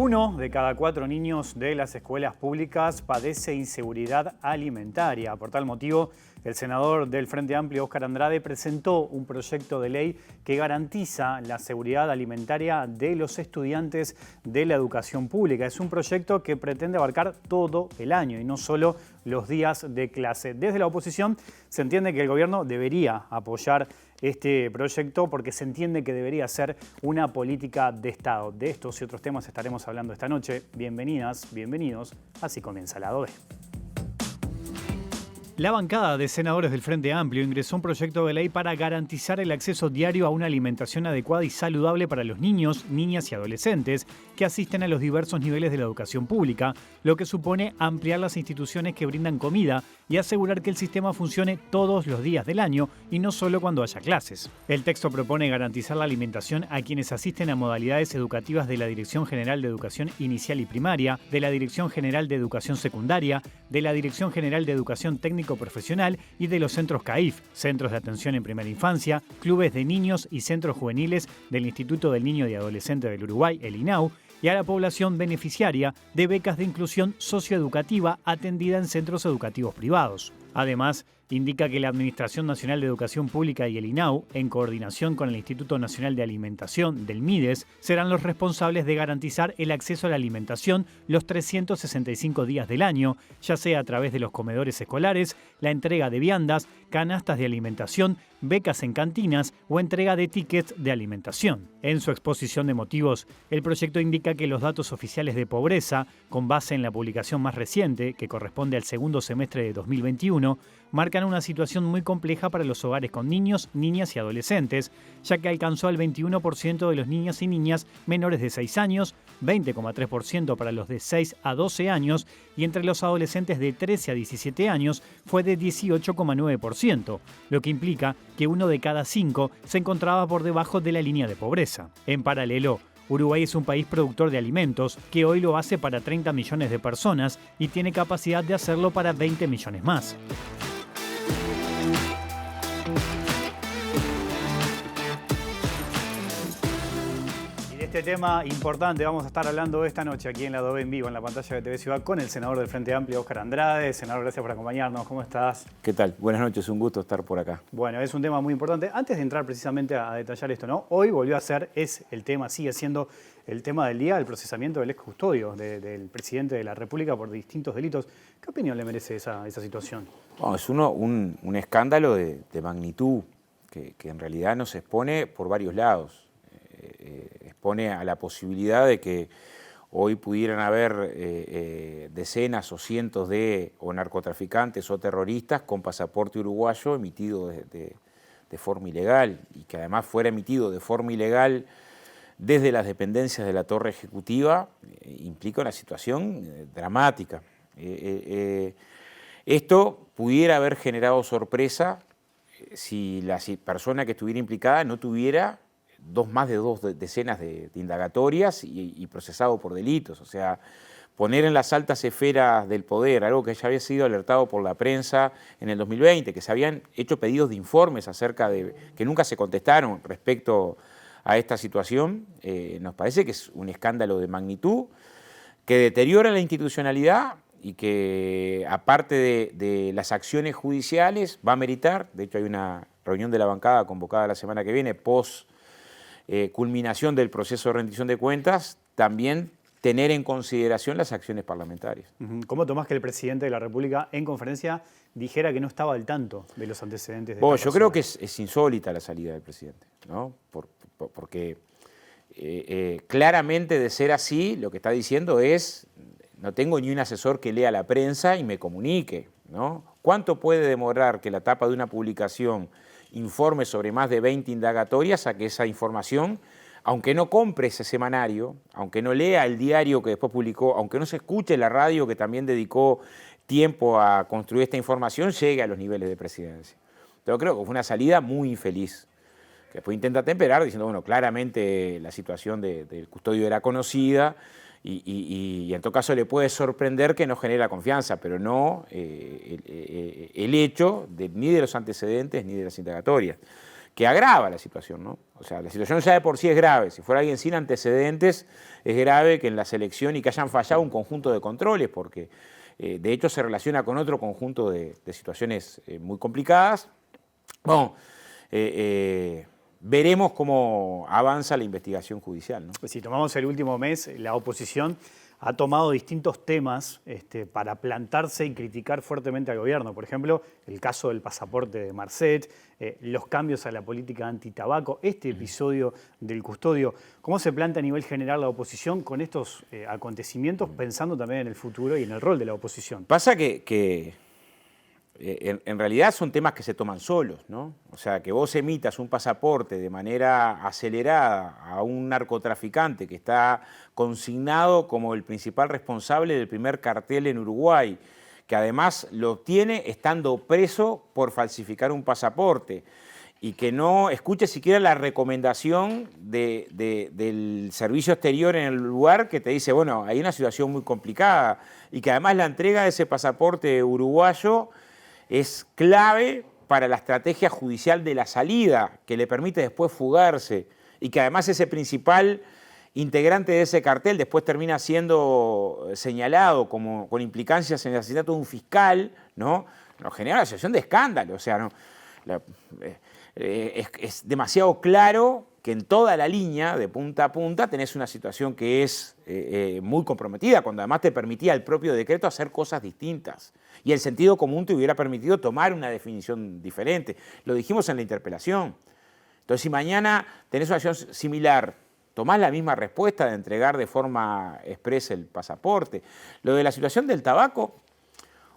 1 de cada 4 niños de las escuelas públicas padece inseguridad alimentaria. Por tal motivo, el senador del Frente Amplio, Óscar Andrade, presentó un proyecto de ley que garantiza la seguridad alimentaria de los estudiantes de la educación pública. Es un proyecto que pretende abarcar todo el año y no solo los días de clase. Desde la oposición se entiende que el gobierno debería apoyar este proyecto porque se entiende que debería ser una política de Estado. De estos y otros temas estaremos hablando esta noche. Bienvenidas, bienvenidos. Así comienza Lado B. La bancada de senadores del Frente Amplio ingresó un proyecto de ley para garantizar el acceso diario a una alimentación adecuada y saludable para los niños, niñas y adolescentes que asisten a los diversos niveles de la educación pública, lo que supone ampliar las instituciones que brindan comida y asegurar que el sistema funcione todos los días del año y no solo cuando haya clases. El texto propone garantizar la alimentación a quienes asisten a modalidades educativas de la Dirección General de Educación Inicial y Primaria, de la Dirección General de Educación Secundaria, de la Dirección General de Educación Técnico Profesional y de los centros CAIF, Centros de Atención en Primera Infancia, clubes de niños y centros juveniles del Instituto del Niño y Adolescente del Uruguay, el INAU, y a la población beneficiaria de becas de inclusión socioeducativa atendida en centros educativos privados. Además, indica que la Administración Nacional de Educación Pública y el INAU, en coordinación con el Instituto Nacional de Alimentación del MIDES, serán los responsables de garantizar el acceso a la alimentación los 365 días del año, ya sea a través de los comedores escolares, la entrega de viandas, canastas de alimentación, becas en cantinas o entrega de tickets de alimentación. En su exposición de motivos, el proyecto indica que los datos oficiales de pobreza, con base en la publicación más reciente, que corresponde al segundo semestre de 2021, marcan una situación muy compleja para los hogares con niños, niñas y adolescentes, ya que alcanzó al 21% de los niños y niñas menores de 6 años, 20,3% para los de 6 a 12 años y entre los adolescentes de 13 a 17 años fue de 18,9%, lo que implica que 1 de cada 5 se encontraba por debajo de la línea de pobreza. En paralelo, Uruguay es un país productor de alimentos que hoy lo hace para 30 millones de personas y tiene capacidad de hacerlo para 20 millones más. Este tema importante vamos a estar hablando esta noche aquí en Lado B en vivo, en la pantalla de TV Ciudad, con el senador del Frente Amplio, Óscar Andrade. Senador, gracias por acompañarnos. ¿Cómo estás? ¿Qué tal? Buenas noches, un gusto estar por acá. Bueno, es un tema muy importante. Antes de entrar precisamente a detallar esto, ¿no? Hoy volvió a ser, sigue siendo el tema del día, el procesamiento del ex custodio del presidente de la República por distintos delitos. ¿Qué opinión le merece esa situación? Bueno, es un escándalo de magnitud que en realidad nos expone por varios lados. Expone a la posibilidad de que hoy pudieran haber decenas o cientos de narcotraficantes o terroristas con pasaporte uruguayo emitido de forma ilegal y que además fuera emitido de forma ilegal desde las dependencias de la Torre Ejecutiva implica una situación dramática. Esto pudiera haber generado sorpresa si la persona que estuviera implicada no tuviera más de dos decenas de indagatorias y procesado por delitos. O sea, poner en las altas esferas del poder algo que ya había sido alertado por la prensa en el 2020, que se habían hecho pedidos de informes acerca de que nunca se contestaron respecto a esta situación, nos parece que es un escándalo de magnitud que deteriora la institucionalidad y que, aparte de las acciones judiciales, va a meritar. De hecho, hay una reunión de la bancada convocada la semana que viene, culminación del proceso de rendición de cuentas, también tener en consideración las acciones parlamentarias. ¿Cómo tomás que el presidente de la República en conferencia dijera que no estaba al tanto de los antecedentes de esta persona? Yo creo que es insólita la salida del presidente, ¿no? Porque claramente, de ser así, lo que está diciendo es: no tengo ni un asesor que lea la prensa y me comunique, ¿no? ¿Cuánto puede demorar que la tapa de una publicación informe sobre más de 20 indagatorias a que esa información, aunque no compre ese semanario, aunque no lea el diario que después publicó, aunque no se escuche la radio que también dedicó tiempo a construir esta información, llegue a los niveles de presidencia? Pero creo que fue una salida muy infeliz, que después intenta temperar diciendo, bueno, claramente la situación del custodio era conocida y en todo caso le puede sorprender que no genera confianza, pero no el hecho ni de los antecedentes ni de las indagatorias. que agrava la situación, ¿no? O sea, la situación ya de por sí es grave. Si fuera alguien sin antecedentes, es grave que en la selección y que hayan fallado un conjunto de controles, porque de hecho se relaciona con otro conjunto de situaciones muy complicadas. Bueno, veremos cómo avanza la investigación judicial, ¿no? Si tomamos el último mes, la oposición ha tomado distintos temas para plantarse y criticar fuertemente al gobierno. Por ejemplo, el caso del pasaporte de Marcet, los cambios a la política antitabaco, este episodio del custodio. ¿Cómo se plantea a nivel general la oposición con estos acontecimientos, pensando también en el futuro y en el rol de la oposición? Pasa que en realidad son temas que se toman solos, ¿no? O sea, que vos emitas un pasaporte de manera acelerada a un narcotraficante que está consignado como el principal responsable del primer cartel en Uruguay, que además lo obtiene estando preso por falsificar un pasaporte, y que no escuche siquiera la recomendación del servicio exterior en el lugar que te dice, bueno, hay una situación muy complicada, y que además la entrega de ese pasaporte uruguayo es clave para la estrategia judicial de la salida, que le permite después fugarse, y que además ese principal integrante de ese cartel después termina siendo señalado como con implicancias en el asesinato de un fiscal, ¿no? Nos genera una situación de escándalo. O sea, ¿no? Es demasiado claro que en toda la línea, de punta a punta, tenés una situación que es muy comprometida, cuando además te permitía el propio decreto hacer cosas distintas. Y el sentido común te hubiera permitido tomar una definición diferente. Lo dijimos en la interpelación. Entonces, si mañana tenés una situación similar, tomás la misma respuesta de entregar de forma expresa el pasaporte. Lo de la situación del tabaco,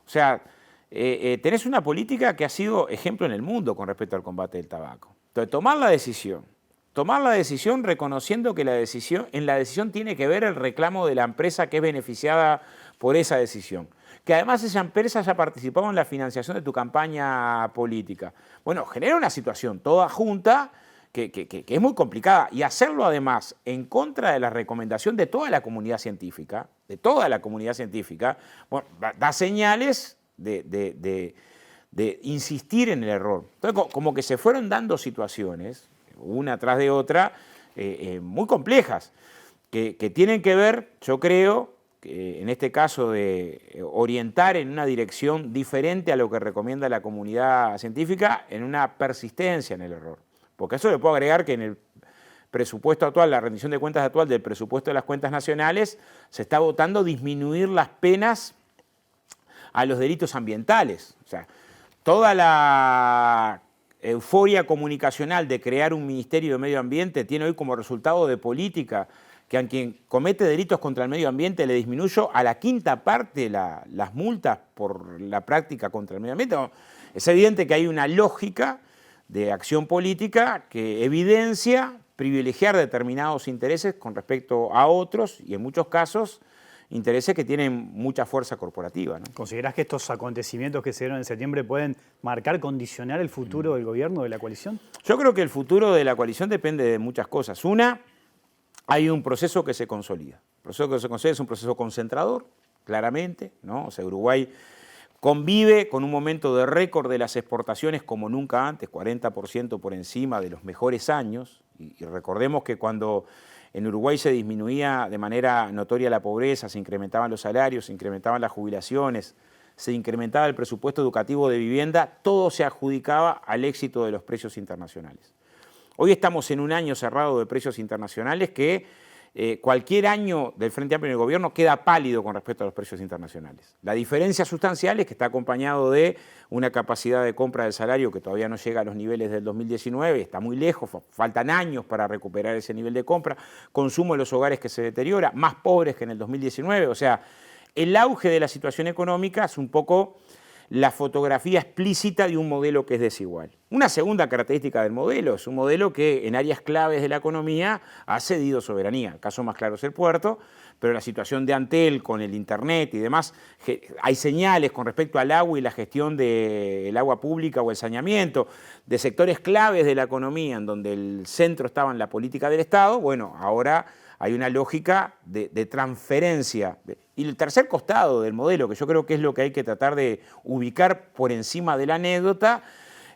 o sea, tenés una política que ha sido ejemplo en el mundo con respecto al combate del tabaco. Entonces, tomar la decisión reconociendo que en la decisión tiene que ver el reclamo de la empresa que es beneficiada por esa decisión. Que además esa empresa haya participado en la financiación de tu campaña política. Bueno, genera una situación toda junta que es muy complicada. Y hacerlo además en contra de la recomendación de toda la comunidad científica, bueno, da señales de insistir en el error. Entonces, como que se fueron dando situaciones, una tras de otra, muy complejas, que tienen que ver, yo creo, en este caso de orientar en una dirección diferente a lo que recomienda la comunidad científica, en una persistencia en el error. Porque eso le puedo agregar que en el presupuesto actual, la rendición de cuentas actual del presupuesto de las cuentas nacionales, se está votando disminuir las penas a los delitos ambientales. O sea, toda la euforia comunicacional de crear un Ministerio de Medio Ambiente tiene hoy como resultado de política que a quien comete delitos contra el medio ambiente le disminuyó a la quinta parte las multas por la práctica contra el medio ambiente. Es evidente que hay una lógica de acción política que evidencia privilegiar determinados intereses con respecto a otros, y en muchos casos intereses que tienen mucha fuerza corporativa, ¿no? ¿Considerás que estos acontecimientos que se dieron en septiembre pueden marcar, condicionar el futuro del gobierno, de la coalición? Yo creo que el futuro de la coalición depende de muchas cosas. Una, hay un proceso que se consolida. El proceso que se consolida es un proceso concentrador, claramente, ¿no? O sea, Uruguay convive con un momento de récord de las exportaciones como nunca antes, 40% por encima de los mejores años. Y recordemos que cuando en Uruguay se disminuía de manera notoria la pobreza, se incrementaban los salarios, se incrementaban las jubilaciones, se incrementaba el presupuesto educativo de vivienda, todo se adjudicaba al éxito de los precios internacionales. Hoy estamos en un año cerrado de precios internacionales que cualquier año del Frente Amplio en el gobierno queda pálido con respecto a los precios internacionales. La diferencia sustancial es que está acompañado de una capacidad de compra del salario que todavía no llega a los niveles del 2019, está muy lejos, faltan años para recuperar ese nivel de compra, consumo en los hogares que se deteriora, más pobres que en el 2019, o sea, el auge de la situación económica es un poco la fotografía explícita de un modelo que es desigual. Una segunda característica del modelo es un modelo que en áreas claves de la economía ha cedido soberanía. El caso más claro es el puerto, pero la situación de Antel con el Internet y demás, hay señales con respecto al agua y la gestión del agua pública o el saneamiento, de sectores claves de la economía en donde el centro estaba en la política del Estado. Bueno, ahora hay una lógica de transferencia. Y el tercer costado del modelo, que yo creo que es lo que hay que tratar de ubicar por encima de la anécdota,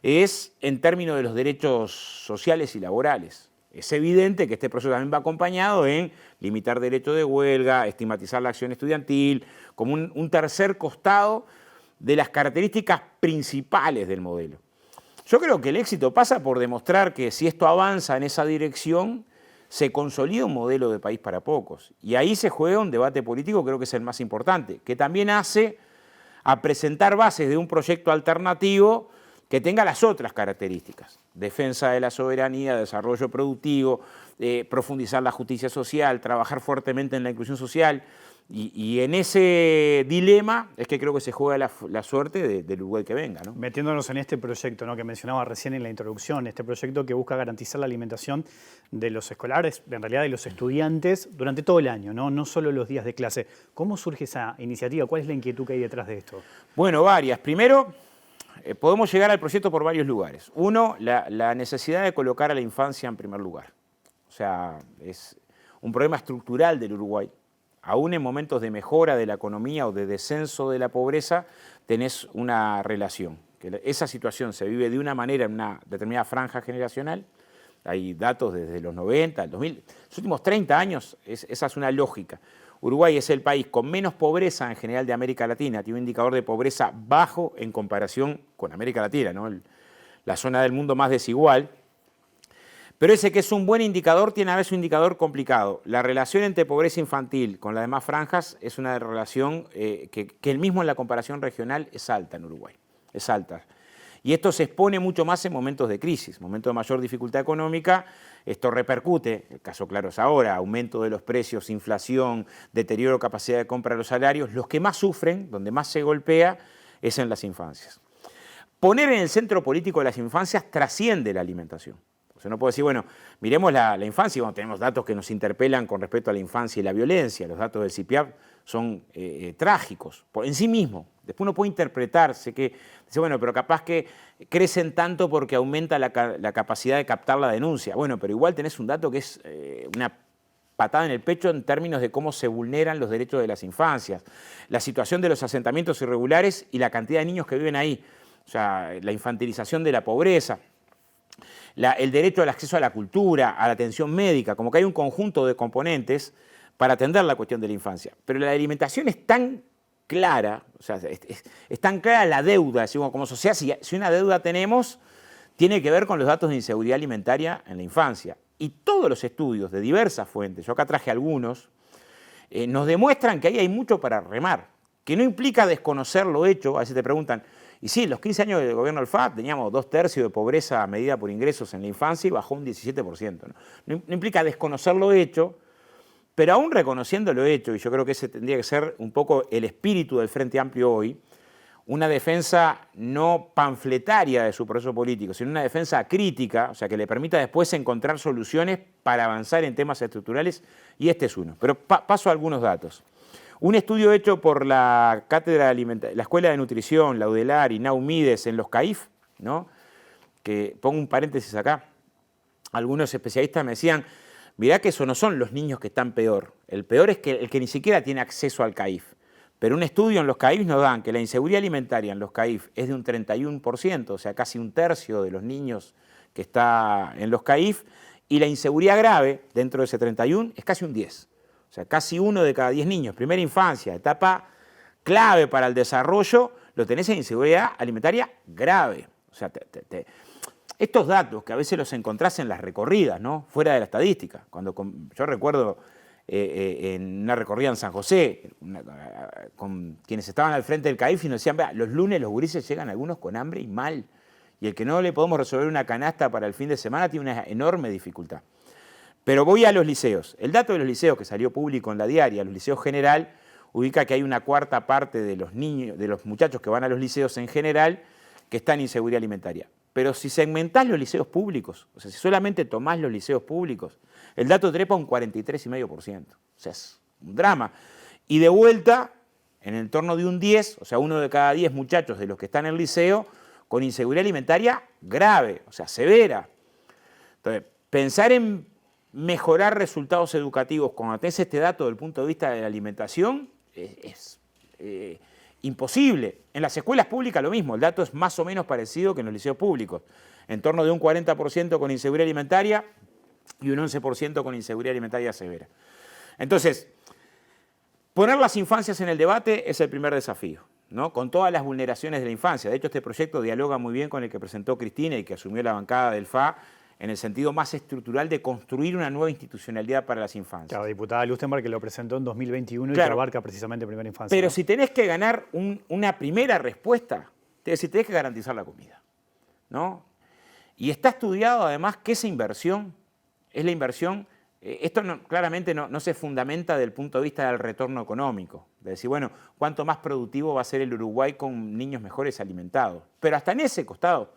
es en términos de los derechos sociales y laborales. Es evidente que este proceso también va acompañado en limitar derechos de huelga, estigmatizar la acción estudiantil, como un tercer costado de las características principales del modelo. Yo creo que el éxito pasa por demostrar que si esto avanza en esa dirección, se consolida un modelo de país para pocos. Y ahí se juega un debate político, creo que es el más importante, que también hace a presentar bases de un proyecto alternativo que tenga las otras características: defensa de la soberanía, desarrollo productivo, profundizar la justicia social, trabajar fuertemente en la inclusión social. Y en ese dilema es que creo que se juega la suerte del Uruguay que venga, ¿no? Metiéndonos en este proyecto, ¿no?, que mencionaba recién en la introducción, este proyecto que busca garantizar la alimentación de los escolares, en realidad de los estudiantes, durante todo el año, no solo los días de clase. ¿Cómo surge esa iniciativa? ¿Cuál es la inquietud que hay detrás de esto? Bueno, varias. Primero, podemos llegar al proyecto por varios lugares. Uno, la necesidad de colocar a la infancia en primer lugar. O sea, es un problema estructural del Uruguay. Aún en momentos de mejora de la economía o de descenso de la pobreza, tenés una relación. Esa situación se vive de una manera en una determinada franja generacional. Hay datos desde los 90, el 2000. Los últimos 30 años, esa es una lógica. Uruguay es el país con menos pobreza en general de América Latina. Tiene un indicador de pobreza bajo en comparación con América Latina, ¿no? La zona del mundo más desigual. Pero ese que es un buen indicador tiene a veces un indicador complicado. La relación entre pobreza infantil con las demás franjas es una relación que él mismo en la comparación regional es alta en Uruguay, es alta. Y esto se expone mucho más en momentos de crisis, momentos de mayor dificultad económica. Esto repercute, el caso claro es ahora, aumento de los precios, inflación, deterioro de capacidad de compra de los salarios. Los que más sufren, donde más se golpea, es en las infancias. Poner en el centro político de las infancias trasciende la alimentación. O sea, no puedo decir, bueno, miremos la infancia, y bueno, tenemos datos que nos interpelan con respecto a la infancia y la violencia. Los datos del CIPIAP son trágicos en sí mismos. Después uno puede interpretarse que, dice, bueno, pero capaz que crecen tanto porque aumenta la capacidad de captar la denuncia. Bueno, pero igual tenés un dato que es una patada en el pecho en términos de cómo se vulneran los derechos de las infancias, la situación de los asentamientos irregulares y la cantidad de niños que viven ahí, o sea, la infantilización de la pobreza. El derecho al acceso a la cultura, a la atención médica, como que hay un conjunto de componentes para atender la cuestión de la infancia. Pero la alimentación es tan clara, o sea, es tan clara la deuda, decimos, como sociedad, si una deuda tenemos, tiene que ver con los datos de inseguridad alimentaria en la infancia. Y todos los estudios de diversas fuentes, yo acá traje algunos, nos demuestran que ahí hay mucho para remar, que no implica desconocer lo hecho. A veces te preguntan, y sí, en los 15 años del gobierno del FAP teníamos 2/3 de pobreza medida por ingresos en la infancia y bajó un 17%. No implica desconocer lo hecho, pero aún reconociendo lo hecho, y yo creo que ese tendría que ser un poco el espíritu del Frente Amplio hoy, una defensa no panfletaria de su proceso político, sino una defensa crítica, o sea, que le permita después encontrar soluciones para avanzar en temas estructurales, y este es uno. Pero paso a algunos datos. Un estudio hecho por la Cátedra de la Escuela de Nutrición, la UDELAR y Naumides en los CAIF, ¿no?, que pongo un paréntesis acá, algunos especialistas me decían, mirá que eso no son los niños que están peor, el peor es que el que ni siquiera tiene acceso al CAIF. Pero un estudio en los CAIF nos dan que la inseguridad alimentaria en los CAIF es de un 31%, o sea, casi un tercio de los niños que está en los CAIF, y la inseguridad grave dentro de ese 31 es casi un 10%. O sea, casi 1 de cada 10 niños, primera infancia, etapa clave para el desarrollo, lo tenés en inseguridad alimentaria grave. O sea, estos datos que a veces los encontrás en las recorridas, ¿no?, fuera de la estadística. Yo recuerdo en una recorrida en San José, con quienes estaban al frente del CAIF y nos decían, vea, los lunes los gurises llegan algunos con hambre y mal, y el que no le podemos resolver una canasta para el fin de semana tiene una enorme dificultad. Pero voy a los liceos. El dato de los liceos que salió público en la diaria, los liceos general, ubica que hay una cuarta parte de los niños, de los muchachos que van a los liceos en general, que están en inseguridad alimentaria. Pero si segmentás los liceos públicos, o sea, si solamente tomás los liceos públicos, el dato trepa un 43,5%. O sea, es un drama. Y de vuelta, en el entorno de un 10, o sea, 1 de cada 10 muchachos de los que están en el liceo, con inseguridad alimentaria grave, o sea, severa. Entonces, pensar en mejorar resultados educativos cuando tenés este dato desde el punto de vista de la alimentación es imposible. En las escuelas públicas lo mismo, el dato es más o menos parecido que en los liceos públicos. En torno de un 40% con inseguridad alimentaria y un 11% con inseguridad alimentaria severa. Entonces, poner las infancias en el debate es el primer desafío, ¿no? Con todas las vulneraciones de la infancia. De hecho, este proyecto dialoga muy bien con el que presentó Cristina y que asumió la bancada del FA, en el sentido más estructural de construir una nueva institucionalidad para las infancias. Claro, diputada Lustenberg, que lo presentó en 2021 claro, y que abarca precisamente primera infancia. Pero si tenés que ganar una primera respuesta, tenés que garantizar la comida, ¿no? Y está estudiado además que esa inversión es la inversión, esto claramente no se fundamenta desde el punto de vista del retorno económico, de decir, bueno, cuánto más productivo va a ser el Uruguay con niños mejores alimentados. Pero hasta en ese costado,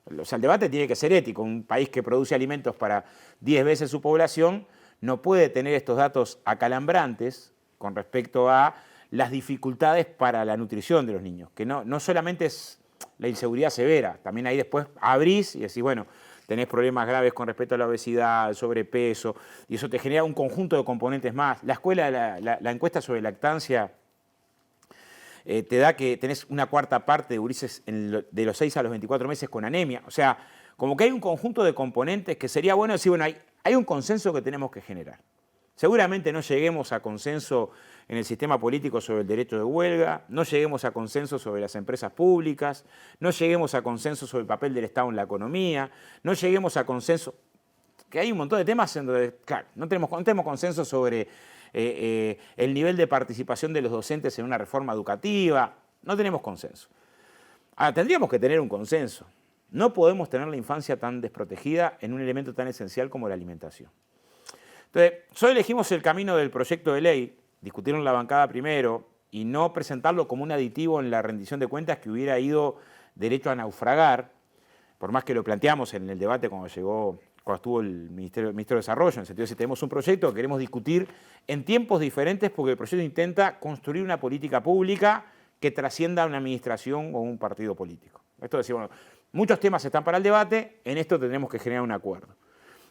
o sea, el debate tiene que ser ético. Un país que produce alimentos para 10 veces su población no puede tener estos datos acalambrantes con respecto a las dificultades para la nutrición de los niños, que no solamente es la inseguridad severa, también ahí después abrís y decís, bueno, tenés problemas graves con respecto a la obesidad, el sobrepeso, y eso te genera un conjunto de componentes más. La encuesta sobre lactancia te da que tenés una cuarta parte de gurises de los 6 a los 24 meses con anemia. O sea, como que hay un conjunto de componentes que sería bueno decir, bueno, hay un consenso que tenemos que generar. Seguramente no lleguemos a consenso en el sistema político sobre el derecho de huelga, no lleguemos a consenso sobre las empresas públicas, no lleguemos a consenso sobre el papel del Estado en la economía, no lleguemos a consenso, que hay un montón de temas en donde, claro, no tenemos consenso sobre el nivel de participación de los docentes en una reforma educativa, no tenemos consenso. Ahora, tendríamos que tener un consenso. No podemos tener la infancia tan desprotegida en un elemento tan esencial como la alimentación. Entonces, solo elegimos el camino del proyecto de ley, discutirlo en la bancada primero y no presentarlo como un aditivo en la rendición de cuentas que hubiera ido derecho a naufragar, por más que lo planteamos en el debate cuando estuvo el Ministro de Desarrollo, en el sentido de si tenemos un proyecto que queremos discutir en tiempos diferentes porque el proyecto intenta construir una política pública que trascienda a una administración o un partido político. Esto es decir, bueno, muchos temas están para el debate, en esto tendremos que generar un acuerdo.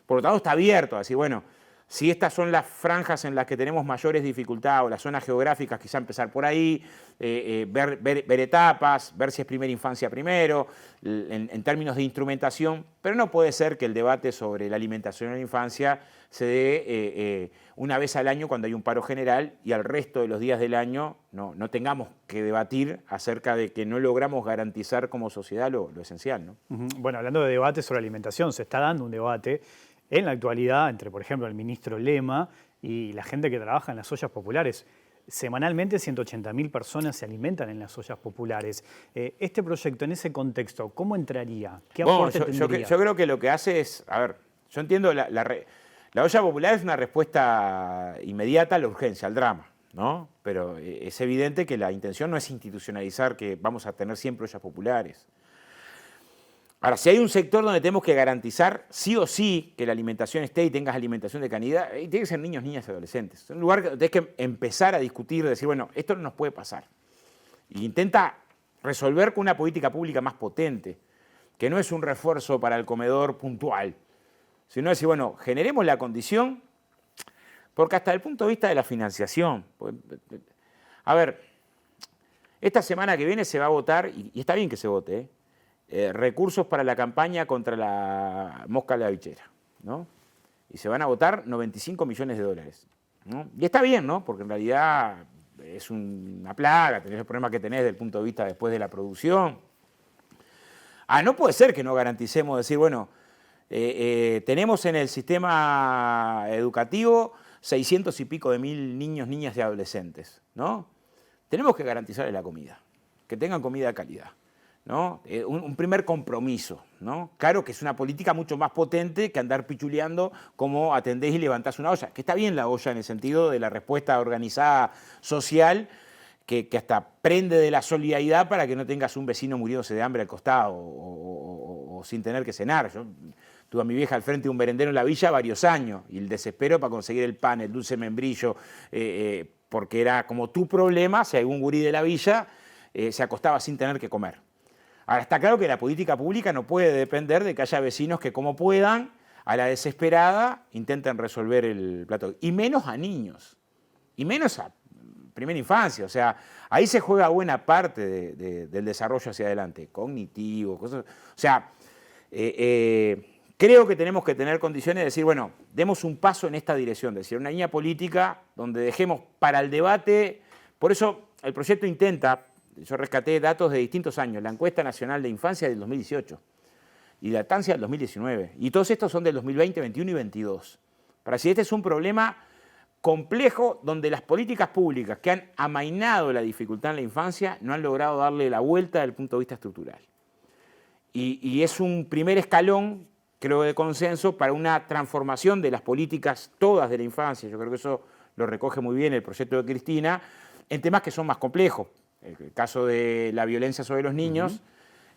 Por lo tanto, está abierto a decir, bueno, si estas son las franjas en las que tenemos mayores dificultades o las zonas geográficas, quizá empezar por ahí, ver etapas, ver si es primera infancia primero, en términos de instrumentación, pero no puede ser que el debate sobre la alimentación en la infancia se dé una vez al año cuando hay un paro general y al resto de los días del año no tengamos que debatir acerca de que no logramos garantizar como sociedad lo esencial, ¿no? Bueno, hablando de debate sobre alimentación, se está dando un debate en la actualidad entre, por ejemplo, el ministro Lema y la gente que trabaja en las ollas populares. Semanalmente 180.000 personas se alimentan en las ollas populares. Este proyecto, en ese contexto, ¿cómo entraría? ¿Qué aporte tendría? Yo creo que lo que hace es, a ver, yo entiendo, la olla popular es una respuesta inmediata a la urgencia, al drama, ¿no? Pero es evidente que la intención no es institucionalizar que vamos a tener siempre ollas populares. Ahora, si hay un sector donde tenemos que garantizar sí o sí que la alimentación esté y tengas alimentación de calidad, tiene que ser niños, niñas y adolescentes. Es un lugar que tenés que empezar a discutir, decir, bueno, esto no nos puede pasar. Y intenta resolver con una política pública más potente, que no es un refuerzo para el comedor puntual, sino decir, bueno, generemos la condición, porque hasta el punto de vista de la financiación, a ver, esta semana que viene se va a votar, y está bien que se vote, recursos para la campaña contra la mosca de la bichera, ¿no? Y se van a votar 95 millones de dólares, ¿no? Y está bien, ¿no? Porque en realidad es una plaga, tenés el problema que tenés desde el punto de vista después de la producción. No puede ser que no garanticemos decir, bueno, tenemos en el sistema educativo 600 y pico de mil niños, niñas y adolescentes, ¿no? Tenemos que garantizarles la comida, que tengan comida de calidad, ¿no? Un primer compromiso, ¿no? Claro que es una política mucho más potente que andar pichuleando cómo atendés y levantás una olla, que está bien la olla en el sentido de la respuesta organizada social, que hasta prende de la solidaridad para que no tengas un vecino muriéndose de hambre al costado o sin tener que cenar. Yo tuve a mi vieja al frente de un merendero en la villa varios años y el desespero para conseguir el pan, el dulce membrillo, porque era como tu problema si algún gurí de la villa se acostaba sin tener que comer. Ahora, está claro que la política pública no puede depender de que haya vecinos que como puedan, a la desesperada, intenten resolver el plato. Y menos a niños. Y menos a primera infancia. O sea, ahí se juega buena parte del desarrollo hacia adelante, cognitivo, cosas. O sea, creo que tenemos que tener condiciones de decir, bueno, demos un paso en esta dirección, de decir, una línea política donde dejemos para el debate. Por eso el proyecto intenta, yo rescaté datos de distintos años, la encuesta nacional de infancia del 2018 y la lactancia del 2019. Y todos estos son del 2020, 21 y 22. Para decir, este es un problema complejo donde las políticas públicas que han amainado la dificultad en la infancia no han logrado darle la vuelta desde el punto de vista estructural. Y es un primer escalón, creo, de consenso para una transformación de las políticas todas de la infancia. Yo creo que eso lo recoge muy bien el proyecto de Cristina, en temas que son más complejos. El caso de la violencia sobre los niños,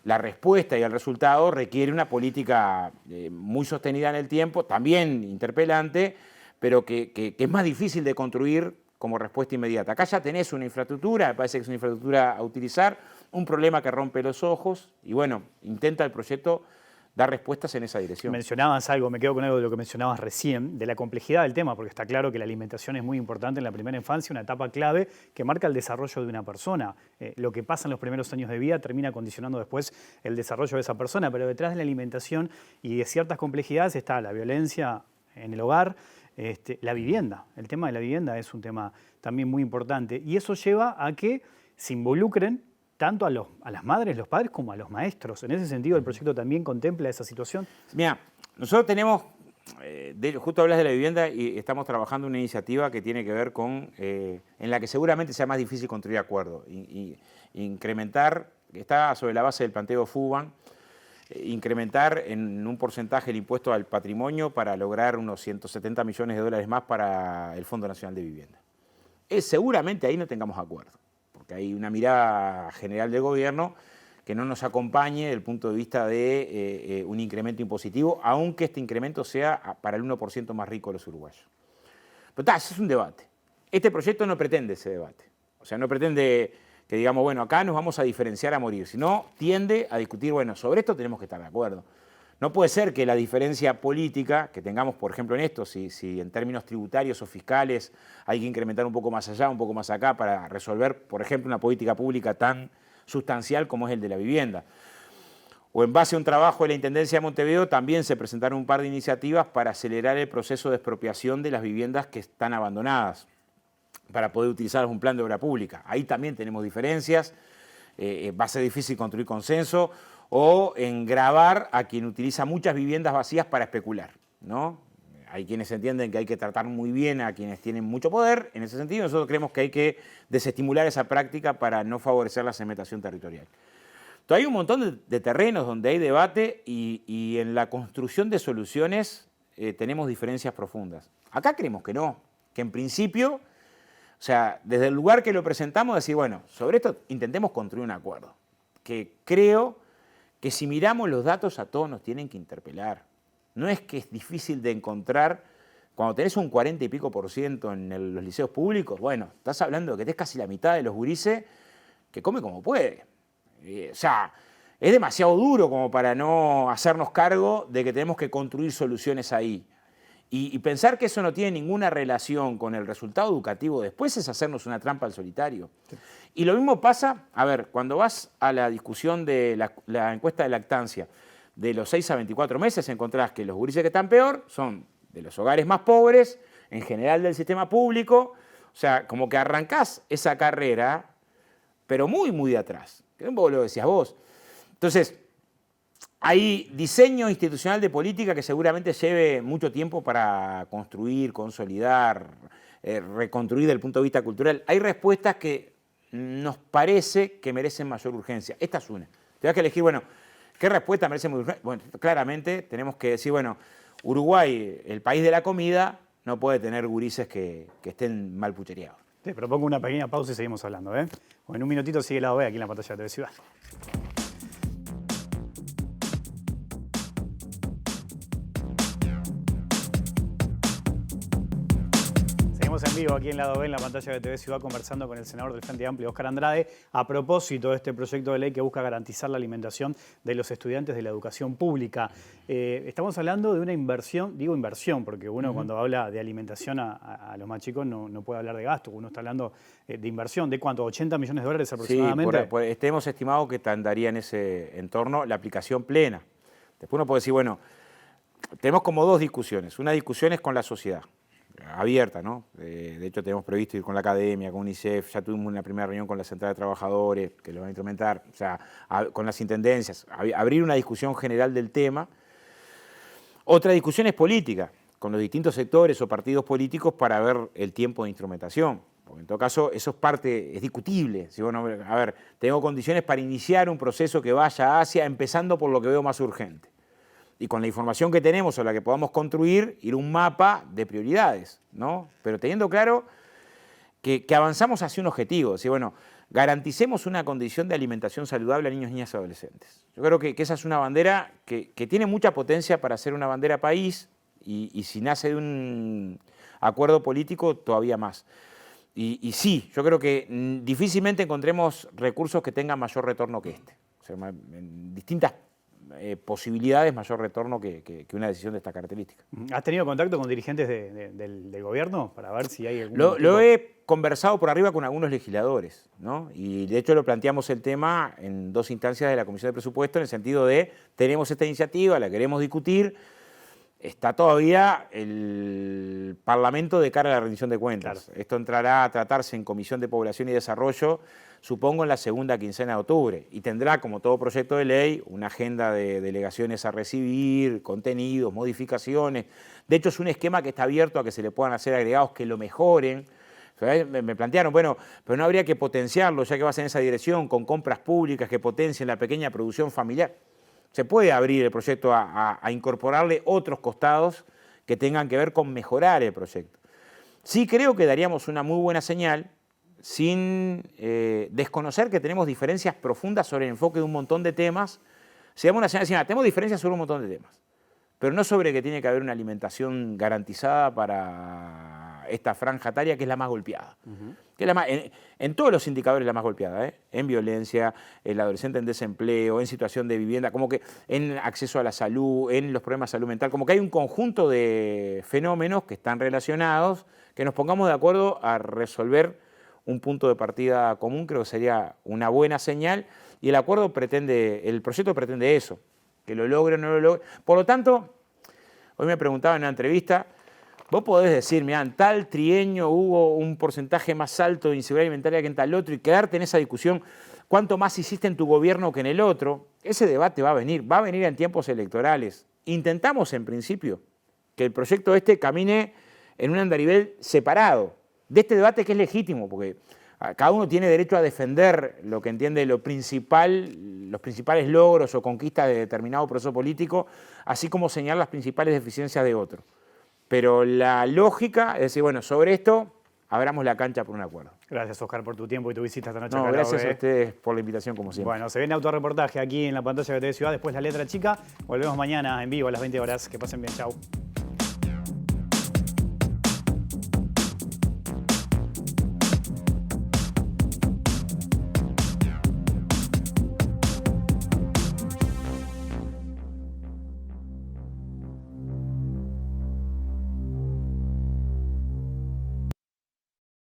la respuesta y el resultado requiere una política muy sostenida en el tiempo, también interpelante, pero que es más difícil de construir como respuesta inmediata. Acá ya tenés una infraestructura, me parece que es una infraestructura a utilizar, un problema que rompe los ojos, y bueno, intenta el proyecto dar respuestas en esa dirección. Mencionabas algo, me quedo con algo de lo que mencionabas recién, de la complejidad del tema, porque está claro que la alimentación es muy importante en la primera infancia, una etapa clave que marca el desarrollo de una persona. Lo que pasa en los primeros años de vida termina condicionando después el desarrollo de esa persona, pero detrás de la alimentación y de ciertas complejidades está la violencia en el hogar, la vivienda. El tema de la vivienda es un tema también muy importante y eso lleva a que se involucren tanto a las madres, los padres, como a los maestros. En ese sentido, ¿el proyecto también contempla esa situación? Mira, nosotros tenemos, justo hablas de la vivienda y estamos trabajando una iniciativa que tiene que ver con, en la que seguramente sea más difícil construir acuerdos. Incrementar, que está sobre la base del planteo FUBAN, incrementar en un porcentaje el impuesto al patrimonio para lograr unos 170 millones de dólares más para el Fondo Nacional de Vivienda. Seguramente ahí no tengamos acuerdo, porque hay una mirada general del gobierno que no nos acompañe desde el punto de vista de un incremento impositivo, aunque este incremento sea para el 1% más rico de los uruguayos. Pero ese es un debate. Este proyecto no pretende ese debate. O sea, no pretende que digamos, bueno, acá nos vamos a diferenciar a morir, sino tiende a discutir, bueno, sobre esto tenemos que estar de acuerdo. No puede ser que la diferencia política que tengamos, por ejemplo, en esto, si en términos tributarios o fiscales hay que incrementar un poco más allá, un poco más acá, para resolver, por ejemplo, una política pública tan sustancial como es el de la vivienda. O en base a un trabajo de la Intendencia de Montevideo también se presentaron un par de iniciativas para acelerar el proceso de expropiación de las viviendas que están abandonadas, para poder utilizar un plan de obra pública. Ahí también tenemos diferencias, va a ser difícil construir consenso, o en gravar a quien utiliza muchas viviendas vacías para especular, ¿no? Hay quienes entienden que hay que tratar muy bien a quienes tienen mucho poder, en ese sentido nosotros creemos que hay que desestimular esa práctica para no favorecer la segmentación territorial. Entonces hay un montón de terrenos donde hay debate y en la construcción de soluciones tenemos diferencias profundas. Acá creemos que no, que en principio, o sea, desde el lugar que lo presentamos, decir, bueno, sobre esto intentemos construir un acuerdo, que creo que si miramos los datos a todos nos tienen que interpelar. No es que es difícil de encontrar, cuando tenés un 40 y pico % en los liceos públicos, bueno, estás hablando de que tenés casi la mitad de los gurises que come como puede. O sea, es demasiado duro como para no hacernos cargo de que tenemos que construir soluciones ahí. Y pensar que eso no tiene ninguna relación con el resultado educativo después es hacernos una trampa al solitario. Sí. Y lo mismo pasa, a ver, cuando vas a la discusión de la encuesta de lactancia, de los 6 a 24 meses encontrás que los gurises que están peor son de los hogares más pobres, en general del sistema público, o sea, como que arrancás esa carrera, pero muy, muy de atrás, que un poco lo decías vos. Entonces, hay diseño institucional de política que seguramente lleve mucho tiempo para construir, consolidar, reconstruir desde el punto de vista cultural. Hay respuestas que nos parece que merecen mayor urgencia. Esta es una. Tenés que elegir, bueno, ¿qué respuesta merece mayor urgencia? Bueno, claramente tenemos que decir, bueno, Uruguay, el país de la comida, no puede tener gurises que estén mal puchereados. Te propongo una pequeña pausa y seguimos hablando, ¿eh? O en un minutito sigue la OE aquí en la pantalla de TV Ciudad. Seguimos en vivo aquí en Lado B, en la pantalla de TV Ciudad, conversando con el senador del Frente Amplio, Óscar Andrade, a propósito de este proyecto de ley que busca garantizar la alimentación de los estudiantes de la educación pública. Estamos hablando de una inversión, digo inversión, porque uno cuando habla de alimentación a los más chicos no puede hablar de gasto, uno está hablando de inversión, ¿de cuánto? ¿80 millones de dólares aproximadamente? Sí, hemos estimado que andaría en ese entorno la aplicación plena. Después uno puede decir, bueno, tenemos como dos discusiones. Una discusión es con la sociedad, abierta, ¿no? De hecho, tenemos previsto ir con la academia, con UNICEF, ya tuvimos una primera reunión con la Central de Trabajadores, que lo van a instrumentar, o sea, con las intendencias, abrir una discusión general del tema. Otra discusión es política, con los distintos sectores o partidos políticos para ver el tiempo de instrumentación. Porque en todo caso, eso es discutible. Si bueno, a ver, tengo condiciones para iniciar un proceso que vaya hacia, empezando por lo que veo más urgente. Y con la información que tenemos o la que podamos construir, ir un mapa de prioridades, ¿no? Pero teniendo claro que avanzamos hacia un objetivo. Si, bueno, garanticemos una condición de alimentación saludable a niños, niñas y adolescentes. Yo creo que esa es una bandera que tiene mucha potencia para ser una bandera país y si nace de un acuerdo político, todavía más. Y sí, yo creo que difícilmente encontremos recursos que tengan mayor retorno que este. O sea, en distintas posibilidades, mayor retorno que una decisión de esta característica. ¿Has tenido contacto con dirigentes del gobierno para ver si hay algún Lo he conversado por arriba con algunos legisladores, ¿no? Y de hecho lo planteamos el tema en dos instancias de la Comisión de Presupuesto en el sentido de tenemos esta iniciativa, la queremos discutir, está todavía el Parlamento de cara a la rendición de cuentas. Claro. Esto entrará a tratarse en Comisión de Población y Desarrollo, supongo en la segunda quincena de octubre, y tendrá, como todo proyecto de ley, una agenda de delegaciones a recibir, contenidos, modificaciones. De hecho, es un esquema que está abierto a que se le puedan hacer agregados que lo mejoren. Me plantearon, bueno, pero no habría que potenciarlo, ya que vas en esa dirección, con compras públicas que potencien la pequeña producción familiar. Se puede abrir el proyecto a incorporarle otros costados que tengan que ver con mejorar el proyecto. Sí creo que daríamos una muy buena señal sin desconocer que tenemos diferencias profundas sobre el enfoque de un montón de temas. Si damos una señal, tenemos diferencias sobre un montón de temas, pero no sobre que tiene que haber una alimentación garantizada para esta franja etaria que es la más golpeada. Que es la más, en todos los indicadores la más golpeada, en violencia, el adolescente en desempleo, en situación de vivienda, como que en acceso a la salud, en los problemas de salud mental, como que hay un conjunto de fenómenos que están relacionados, que nos pongamos de acuerdo a resolver un punto de partida común, creo que sería una buena señal, y el proyecto pretende eso, que lo logre o no lo logre. Por lo tanto, hoy me preguntaba en una entrevista, vos podés decir, mirá, en tal trienio hubo un porcentaje más alto de inseguridad alimentaria que en tal otro y quedarte en esa discusión, ¿cuánto más hiciste en tu gobierno que en el otro? Ese debate va a venir en tiempos electorales. Intentamos, en principio, que el proyecto camine en un andarivel separado de este debate que es legítimo, porque cada uno tiene derecho a defender lo que entiende los principales logros o conquistas de determinado proceso político, así como señalar las principales deficiencias de otro. Pero la lógica es decir, bueno, sobre esto abramos la cancha por un acuerdo. Gracias, Óscar, por tu tiempo y tu visita esta noche. No, gracias a ustedes por la invitación, como siempre. Bueno, se viene autorreportaje aquí en la pantalla de TV Ciudad, después la letra chica. Volvemos mañana en vivo a las 20 horas. Que pasen bien, chau.